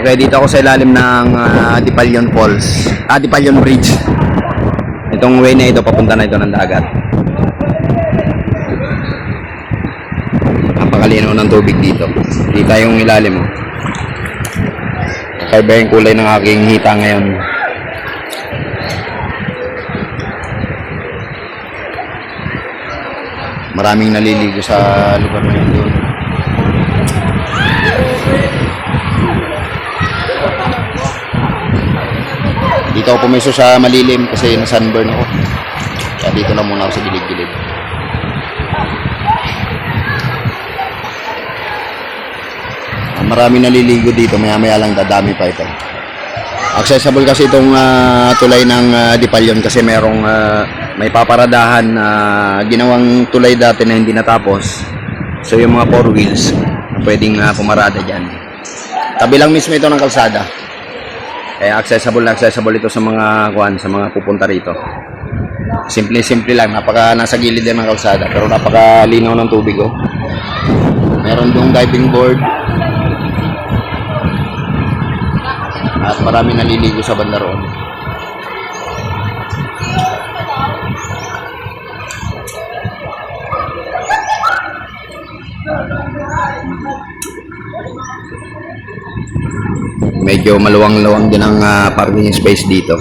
Okay, dito ako sa ilalim ng Dipalyon Falls. Dipalyon Bridge. Itong way na ito, papunta na ito ng dagat. Napakalinaw ng tubig dito. Di tayong ilalim. Kaiba yung kulay ng aking hita ngayon. Maraming naliligo sa lugar na yun. Dito ako pumiso sa malilim kasi na-sunburn ako. Kaya dito na muna ako sa gilid-gilid. Maraming naliligo dito. Maya-maya lang dadami pa ito. Accessible kasi itong tulay ng Dipalyon kasi may paparadahan na ginawang tulay dati na hindi natapos. So yung mga 4 wheels pwedeng pumarada dyan. Tabi lang mismo ito ng kalsada. Kaya accessible ito sa mga sa mga pupunta rito. Simple lang, nasa gilid din ng kalsada pero napakalinaw ng tubig oh. Meron dong diving board. At marami naliligo sa banda roon. Medyo maluwang-luwang din ang parking space dito.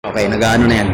Okay, nag-ano na yan.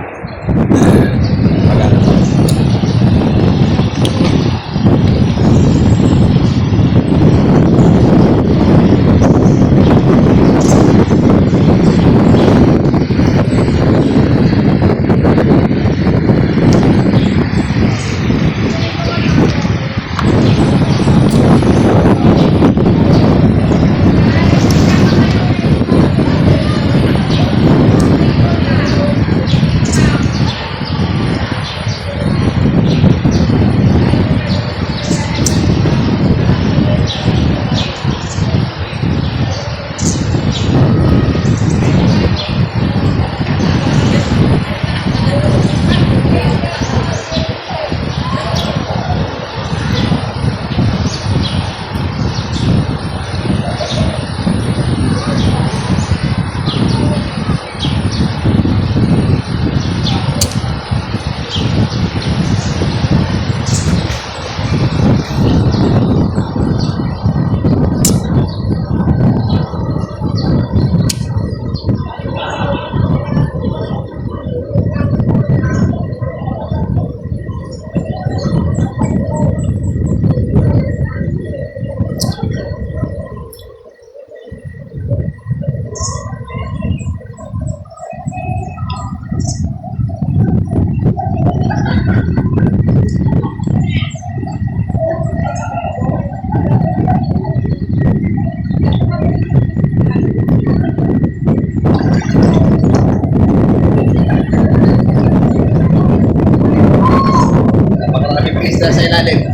Sa ilalim.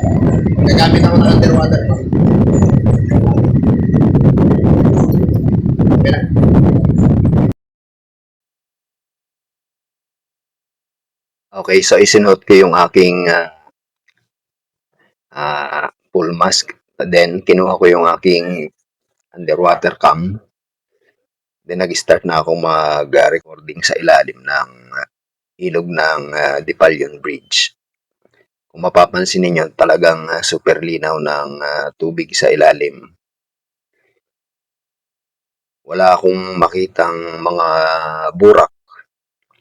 Gagamit ako ng underwater. Okay, so isinuot ko yung aking full mask. Then, kinuha ko yung aking underwater cam. Then, nag-start na akong mag-recording sa ilalim ng ilog ng Dipalyon Bridge. Kung mapapansin niyo talagang super linaw ng tubig sa ilalim. Wala akong makitang mga burak.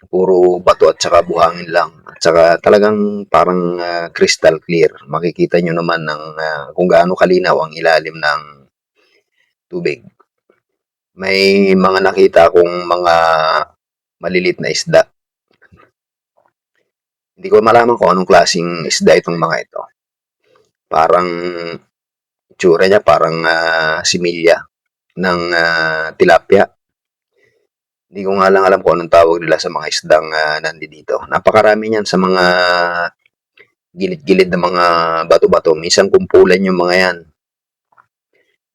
Puro bato at saka buhangin lang. At saka talagang parang crystal clear. Makikita nyo naman kung gaano kalinaw ang ilalim ng tubig. May mga nakita akong mga malilit na isda. Hindi ko malaman kung anong klaseng isda itong mga ito. Parang itsura niya parang similya ng tilapia. Hindi ko nga lang alam kung anong tawag nila sa mga isdang nandito. Napakarami niyan sa mga gilid-gilid ng mga bato-bato. Minsan kumpulan yung mga yan.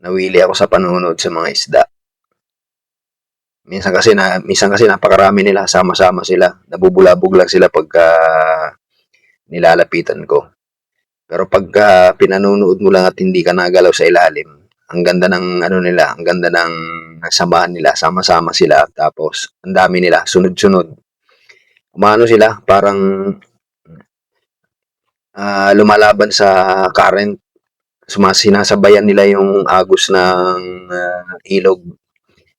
Nawili ako sa panunod sa mga isda. Minsan kasi napakarami nila, sama-sama sila. Nabubulabog lang sila pagka nilalapitan ko. Pero pagka pinanunood mo lang at hindi ka nagalaw sa ilalim, ang ganda ng ano nila, ang ganda ng samahan nila, sama-sama sila. Tapos ang dami nila, sunod-sunod. Umano sila, parang lumalaban sa current. Sinasabayan nila yung agos ng ilog.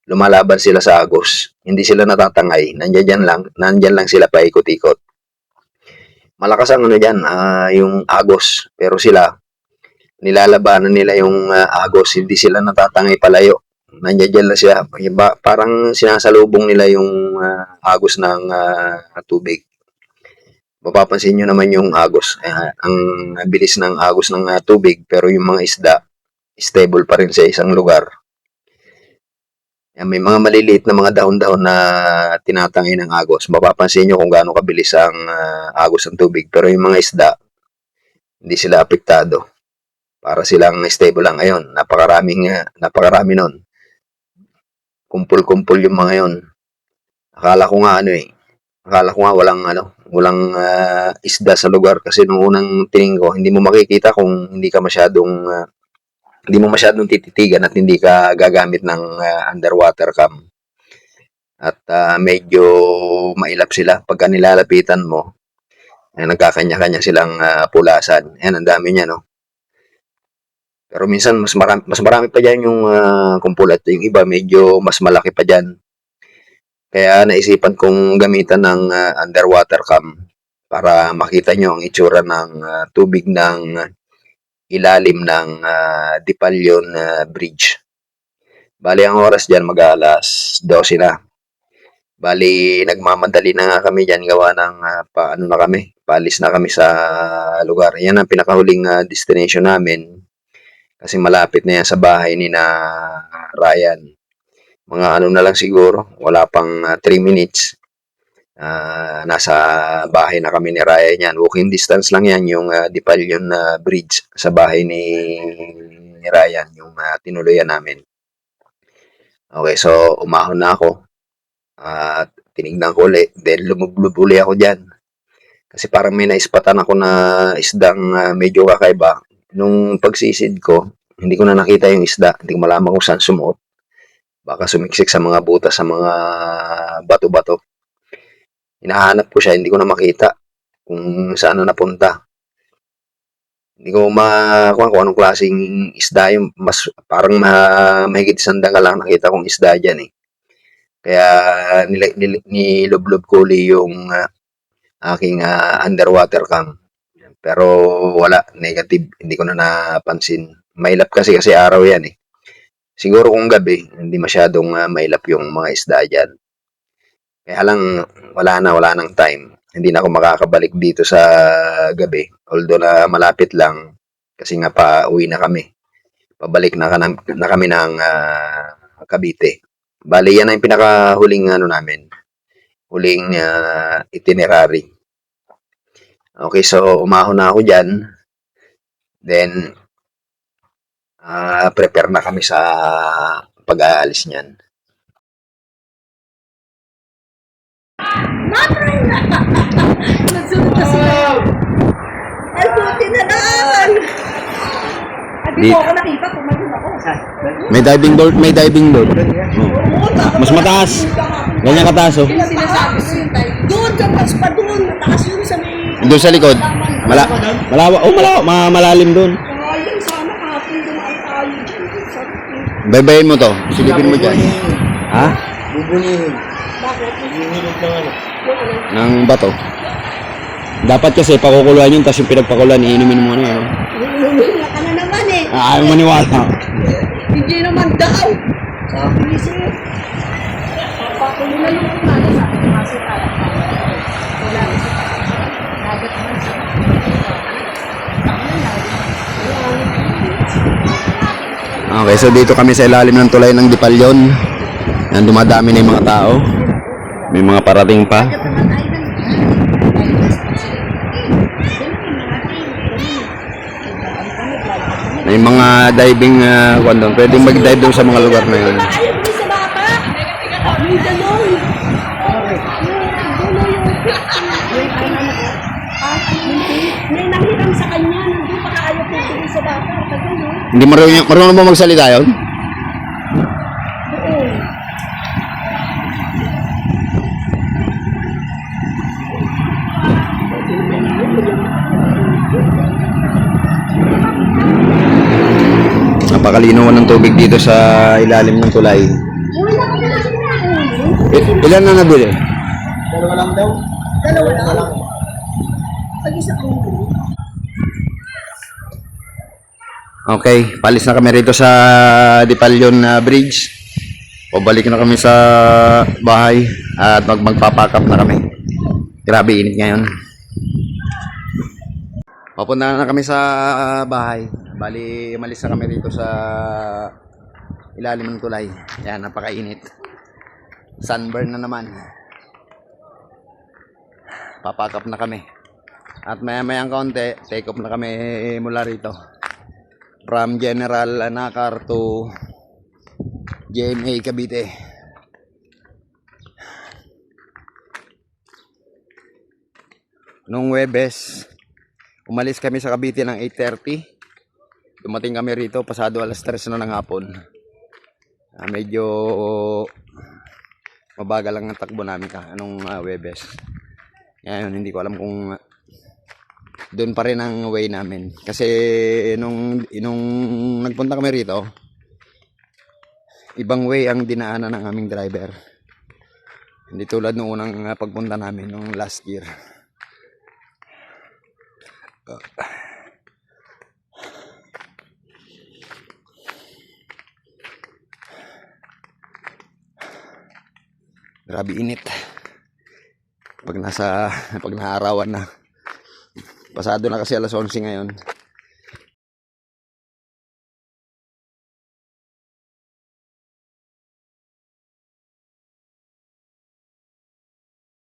Lumalaban sila sa agos. Hindi sila natatangay. Nandyan lang sila paikot-ikot. Malakas ang ano dyan, yung agos. Pero sila, nilalabanan nila yung agos. Hindi sila natatangay palayo. Nandyan lang sila. Parang sinasalubong nila yung agos ng tubig. Mapapansin nyo naman yung agos. Ang bilis ng agos ng tubig, pero yung mga isda, stable pa rin sa isang lugar. May mga maliliit na mga dahon-dahon na tinatangay ng agos. Mapapansin nyo kung gaano kabilis ang agos ng tubig. Pero yung mga isda, hindi sila apektado. Para silang stable lang. Ayun, napakarami nun. Kumpul-kumpul yung mga yun. Akala ko nga walang isda sa lugar kasi nung unang tingin ko, hindi mo makikita kung hindi mo masyadong tititigan at hindi ka gagamit ng underwater cam. At medyo mailap sila pagka nilalapitan mo. Nagkakanya-kanya silang pulasan. Ayan, ang dami niya, no? Pero minsan mas marami pa diyan yung kumpulat. Yung iba medyo mas malaki pa diyan. Kaya naisipan kong gamitan ng underwater cam para makita nyo ang itsura ng tubig ng ilalim ng Dipalyon Bridge. Bali, ang oras dyan mag-alas 12 na. Bali, nagmamadali na nga kami dyan gawa ng paalis na kami sa lugar. Yan ang pinakahuling destination namin kasi malapit na yan sa bahay ni na Ryan. Mga ano na lang siguro, wala pang 3 minutes. Nasa bahay na kami ni Ryan yan. Walking distance lang yan yung Dipalyon Bridge sa bahay ni Ryan, yung tinuluyan namin. Okay, so umahon na ako. Tinignan ko ulit. Then lumublub uli ako dyan. Kasi parang may naispatan ako na isdang medyo kakaiba. Nung pagsisid ko, hindi ko na nakita yung isda. Hindi ko malaman kung saan sumuot. Baka sumiksik sa mga butas, sa mga bato-bato. Hinahanap ko siya, hindi ko na makita kung saan na napunta. Hindi ko kung anong klaseng isda yung parang mahigit sandang lang nakita kong isda dyan eh. Kaya nilublob ko uli yung aking underwater cam. Pero wala, negative, hindi ko na napansin. Mailap kasi araw yan eh. Siguro kung gabi, hindi masyadong mailap yung mga isda dyan. Kaya lang, wala nang time. Hindi na ako makakabalik dito sa gabi. Although na malapit lang, kasi nga pa-uwi na kami. Pabalik na kami ng Cavite. Bali, yan ang pinakahuling namin. Huling itinerary. Okay, so umahon na ako dyan. Then, prepare na kami sa pag-aalis niyan. Nagsunod kasi ay, buti na lang. Hindi ko ako nakita, tumalun ako. May diving board. Mas mataas. Ganyan kataas, oh. Yung sinasabi ko yung tayo. Doon, taas pa doon. Mataas yun sa may... Doon sa likod. Malalim doon. Ayun, sana kapin doon ay tayo dyan. Baybayin mo to. Silipin mo dyan. Ha? Bubunihin. Bakit? Bubunihin ng ano. Ng bato. Dapat kasi pakukuluan yun, tapos yung pinagpakuluan, iinumin mo na yun. Wala ka na naman eh. Ayaw maniwala. Hindi naman daw. Sabi niya sa'yo. Pakulo na yung kumala sa akin. Kasi tayo. Wala ka sa dagat naman siya. Okay, so dito kami sa ilalim ng tulay ng Dipalyon. Yan, dumadami na yung mga tao. May mga parating pa. May mga diving doon. Pwedeng mag-dive doon sa mga lugar na yun. Ayaw mo sa bata. Hindi marunong ba magsalita yun? Oo. Napakalinaw ng tubig dito sa ilalim ng tulay. Uy, nakakalasin na ako. Ilan na nabili? Dalawa lang daw. Dalawa lang. Pag-isa ko. Okay, palis na kami rito sa Dipalyon Bridge. Pabalik na kami sa bahay at magpapakap na kami. Grabe init ngayon. Papunta na kami sa bahay. Bali, umalis na kami rito sa ilalim ng tulay. Yan, napakainit. Sunburn na naman. Papakap na kami. At maya-mayang kaunti, take off na kami mula rito. From General Nakar to GMA Cavite. Nung Webes, umalis kami sa Cavite ng 8:30. Dumating kami rito pasado alas 3 na ng hapon. Medyo mabagal lang ang takbo namin anong Webes. Ngayon hindi ko alam kung doon pa rin ang way namin. Kasi nung nagpunta kami rito, ibang way ang dinaanan ng aming driver. Hindi tulad nung unang pagpunta namin nung last year. Grabe init. Pag naarawan na. Pasado na kasi alas 11 ngayon.